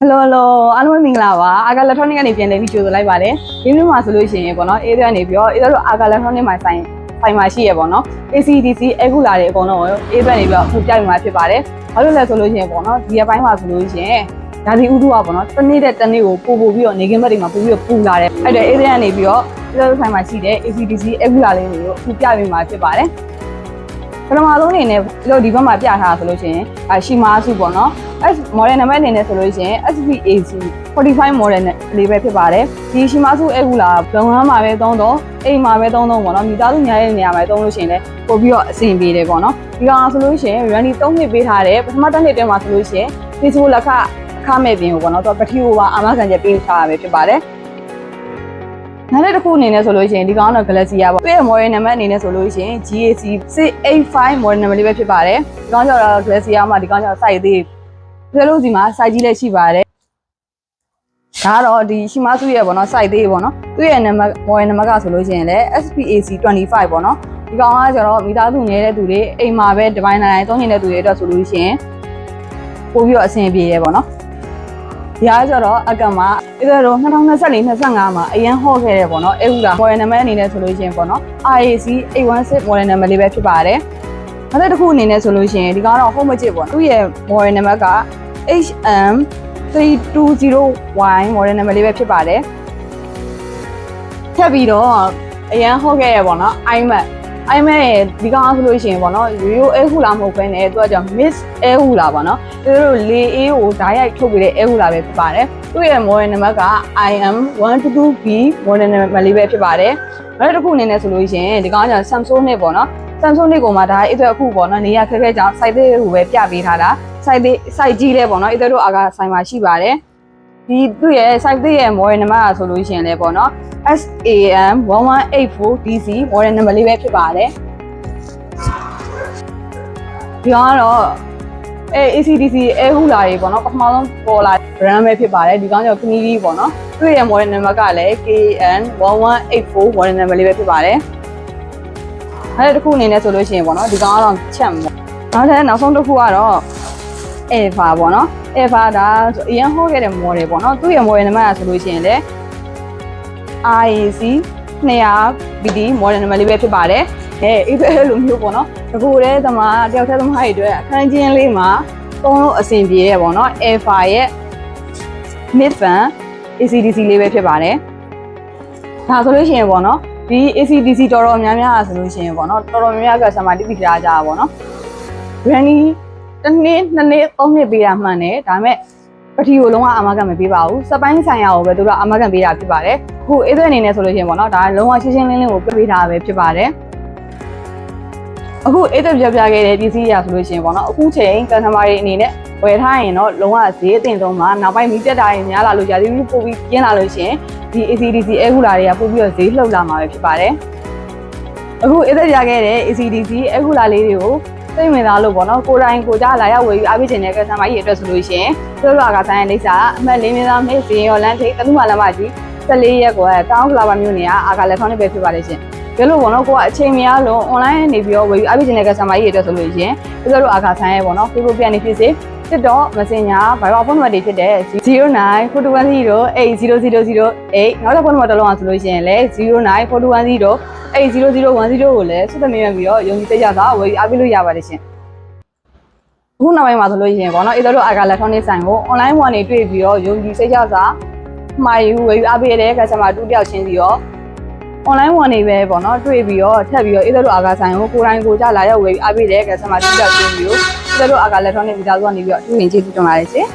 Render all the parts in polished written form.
hello အားလုံးမင်္ဂလာပါအာဂါ electronic ကနေပြန်လည်ပြီးကြိုဆိုလိုက်ပါတယ်ဒီနေ့မှာဆိုလို့ရှိရင်ပေါ့နော်အေးတဲ့ကနေပြီးတော့အေးတို့အာဂါ electronic မှာဆိုင်မှာရှိရပေါ့နော် ACDC အခုလာတယ်အကုန်လုံးအေးတဲ့နေပြီးတော့အခုပြိုင်မှာဖြစ်ပါတယ်ဘာလို့လဲဆိုလို့ရှိရင်ပေါ့နော်ဒီအပိုင်းမှာဆိုလို့ရှိရင်ဒါဒီဥဒုကပေါ့နော်တစ်နေ့တစ်နေ့ကိုပို့ပြီးတော့နေကင်းဘက်တွေမှာပို့ပြီးတော့ပူလာတယ်အဲ့ဒါအေးတဲ့ကနေပြီးတော့အေးတို့ဆိုင်မှာရှိတဲ့ ACDC အခုလာလေးတွေကိုအခုပြိုင်မှာဖြစ်ပါတယ်ပထမဆုံးအနေနဲ့တို့ဒီဘက်မှာပြထားတာဆိုလို့ရှိရင်ရှီမာစုပေါ့နော် S model နံပါတ်အနေနဲ့ဆိုလို့ရှိရင် SPAC 45 model နဲ့လေးပဲဖြစ်ပါတယ်ဒီရှီမာစုအခုလာလုံဟမ်းမှာပဲသုံးတော့အိမ်မှာပဲသုံးတော့ပေါ့နော်မိသားစုများတဲ့နေရာမှာသုံးလို့ရှိရင်လည်းပို့ပြီးတော့အဆင်ပြေတယ်ပေါ့နော်ဒီကောင်ဆိုလို့ရှိရင် running 3နှစ်ပေးထားတယ်ပထမတစ်နှစ်တည်းမှာဆိုလို့ရှိရင် Facebook လက်ခအခမဲ့ပြင်ကိုပေါ့နော်တော့ပထီကိုပါအာမခံချက်ပေးထားရပဲဖြစ်ပါတယ်နောက်တစ်ခုအနေနဲ့ဆိုလို့ရှိရင်ဒီကောင်တော့ Galaxy ရပါသူ့ရဲ့ model နံပါတ်အနေနဲ့ဆိုလို့ရှိရင် GAC 685 model နံပါတ်လေးပဲဖြစ်ပါတယ်ဒီကောင်ကျတော့ Galaxy ရမှာဒီကောင်ကျတော့ size သေးပြလို့စီမှာ size ကြီးလည်းရှိပါတယ်ဒါကတော့ဒီရှီမာစုရဲ့ပေါ့နော် size သေးပေါ့နော်သူ့ရဲ့နံပါတ် model နံပါတ်ကဆိုလို့ရှိရင်လည်း SPAC 25ပေါ့နော်ဒီကောင်ကကျတော့မိသားစုနေတဲ့သူတွေအိမ်မှာပဲဒီပိုင်းတိုင်းသုံးနေတဲ့သူတွေအတွက်ဆိုလို့ရှိရင်ပို့ပြီးတော့အဆင်ပြေရပေါ့နော်ဒီအားကျတော့အကမှာအဲ့ဒါတော့2024-25မှာအရန်ဟော့ခဲ့တယ်ပေါ့နော်အဲ့ဟူလား model နံပါတ်အနေနဲ့ဆိုလို့ရှိရင်ပေါ့နော် RAC 816 model နံပါတ်လေးပဲဖြစ်ပါတယ်နောက်တစ်ခုအနေနဲ့ဆိုလို့ရှိရင်ဒီကတော့ home budget ပေါ့နော်သူ့ရဲ့ model နံပါတ်က HM 320Y model နံပါတ်လေးပဲဖြစ်ပါတယ်ထပ်ပြီးတော့အရန်ဟော့ခဲ့ရပေါ့နော် iMac ရဲ့ဒီကောင်ဆိုလို့ရှိရင်ပေါ့နော်ရိုးအဲဟူလာမဟုတ်ဘဲနဲ့သူကကြောင့် Miss အဲဟူလာပေါ့နော်သူတို့လေအေးကိုဓာတ်ရိုက်ထုတ်ပေးတဲ့အဲဟူလာပဲဖြစ်ပါတယ်သူ့ရဲ့ model နံပါတ်က IM122B model နံပါတ်လေးပဲဖြစ်ပါတယ်နောက်တစ်ခုအနေနဲ့ဆိုလို့ရှိရင်ဒီကောင်က Samsung နဲ့ပေါ့နော် Samsung နဲ့ကိုမှဒါအဲ့အတွက်အခုပေါ့နော်နေရခက်ခဲကြောင်း site လေးကိုပဲပြပေးထားတာ site ကြီးလဲပေါ့နော်အဲ့တို့အာကဆိုင်မှာရှိပါတယ်ဒီသူ့ရဲ့ site ရဲ့ model နံပါတ်ဆိုလို့ရှိရင်လဲပေါ့နော် SAM1184DC model နံပါတ်လေးပဲဖြစ်ပါတယ်ဒီကတော့ACDC အဲဟူလာတွေပေါ့နော်ပထမဆုံးပေါ်လာ brand ပဲဖြစ်ပါတယ်ဒီကောင်ကြောင့် Kennedy ပေါ့နော်သူ့ရဲ့ model နံပါတ်ကလည်း KN1184 model နံပါတ်လေးပဲဖြစ်ပါတယ်အဲ့တစ်ခုအနေနဲ့ဆိုလို့ရှိရင်ပေါ့နော်ဒီကောင်ကတော့ချက်ပေါ့နောက်ဆုံးတစ်ခုကတော့ Eva ပေါ့နော် Eva ဒါအရင်ဟောခဲ့တဲ့ model ပေါ့နော်သူ့ရဲ့ model နံပါတ်ဆိုလို့ရှိရင်လည်း RAC 200BD model နံပါတ်လေးပဲဖြစ်ပါတယ်အဲ့ဒီလိုမျိုးပေါ့နော်တကူတဲ့သမားတယောက်တည်းသမားတွေအတွက်အခန်းချင်းလေးမှာသုံးလို့အဆင်ပြေတယ်ပေါ့နော် Eva ရဲ့ mid fan ACDC လေးပဲဖြစ်ပါတယ်ဒါဆိုလို့ရှိရင်ပေါ့နော်ဒီ ACDC တော်တော်များများဆိုလို့ရှိရင်ပေါ့နော်တော်တော်များများကဆမာတိတိထားကြတာပေါ့နော် branding တစ်နှစ်နှစ်နှစ်သုံးနှစ်ပေးတာမှန်တယ်ဒါပေမဲ့ပထီကိုလုံးဝအာမခံမပေးပါဘူးစပိုင်းဆိုင်ရာကိုပဲသူတို့အာမခံပေးတာဖြစ်ပါတယ်အခုအေးသွဲအနေနဲ့ဆိုလို့ရှိရင်ပေါ့နော်ဒါလုံးဝရှင်းရှင်းလင်းလင်းကိုပြပေးတာပဲဖြစ်ပါတယ်အခုအေးသွဲပြပြခဲ့တဲ့ပစ္စည်းရာဆိုလို့ရှိရင်ပေါ့နော်အခုချိန် customer တွေအနေနဲ့ဝယ်ထားရင်တော့လုံးဝဈေးအတင်ဆုံးမှာနောက်ပိုင်းမီးတက်တာတွေများလာလို့ရာသီဥတုပိုပြီးကျင်းလာလို့ရှိရင်ဒီ ACDC အဲခုလာတွေကပို့ပြီးတော့ဈေးလှုပ်လာမှာပဲဖြစ်ပါတယ်အခုအေးသွဲပြခဲ့တဲ့ ACDC အဲခုလာလေးတွေကိုစိတ်ဝင်စားလို့ပေါ့နော်ကိုတိုင်းကိုကြလာရောက်ဝယ်ပြီးအားပေးခြင်းတဲ့ customer ကြီးအတွက်ဆိုလို့ရှိရင်တို့လိုကဆိုင်ရလိမ့်စာအမှတ်၄မြင်းသားမေ့စင်ရောလမ်းထိပ်တလူမလမ်းမကြီး14ရက်ကိုတောင်းဖလာပါမျိုးနေရအာကလက်ထောင်းနေပဲဖြစ်ပါလိမ့်ရှင်ဘယ်လိုပေါ့နော်ကိုကအချိန်မရလို့ online နေပြီးတော့ဝယ်ပြီးအားပေးခြင်းတဲ့ customer ကြီးအတွက်ဆိုလို့ရှိရင်တို့လိုအာကဆိုင်ရပေါ့နော် Facebook ပြန်နေဖြစ်စေTikTok Messenger Viber ဖုန်းနံပါတ်တွေဖြစ်တဲ့0941080008နောက်တစ်ဖုန်းနံပါတ်တစ်လုံးအောင်ဆိုလို့ရှိရင်လည်း0941080010ကိုလည်းဆက်သွယ်မြင်ပြီးတော့ယုံကြည်သိကြတာဝယ်အားပေးလို့ရပါတယ်ရှင်အခုနောက်ပိုင်းမှာဆိုလို့ရှိရင်ပေါ့နော်အေးတို့အာကလက်ထောင်းနေဆိုင်ကို online ပေါ်နေတွေ့ပြီးတော့ယုံကြည်စိတ်ချစာမှာယူဝယ်အားပေးတဲ့ customer တူတယောက်ချင်းစီရော online ပေါ်နေပဲပေါ့နော်တွေ့ပြီးတော့ထပ်ပြီးတော့အေးတို့အာကဆိုင်ကိုကိုတိုင်းကိုကြလာရောက်ဝယ်အားပေးတဲ့ customer တူတယောက်ချင်းစီကိုတို့အာကလက်ထောင်းနေမိသားစုကနေပြီးတော့သူ့ရင်ကျေးဇူးတင်ပါတယ်ရှင်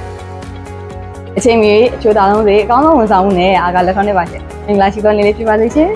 အချိန်မီအချိုးသားဆုံးစေအကောင်းဆုံးဝန်ဆောင်မှုနဲ့အာကလက်ထောင်းနေပါရှင်မင်္ဂလာရှိသောနေ့လေးဖြစ်ပါစေရှင်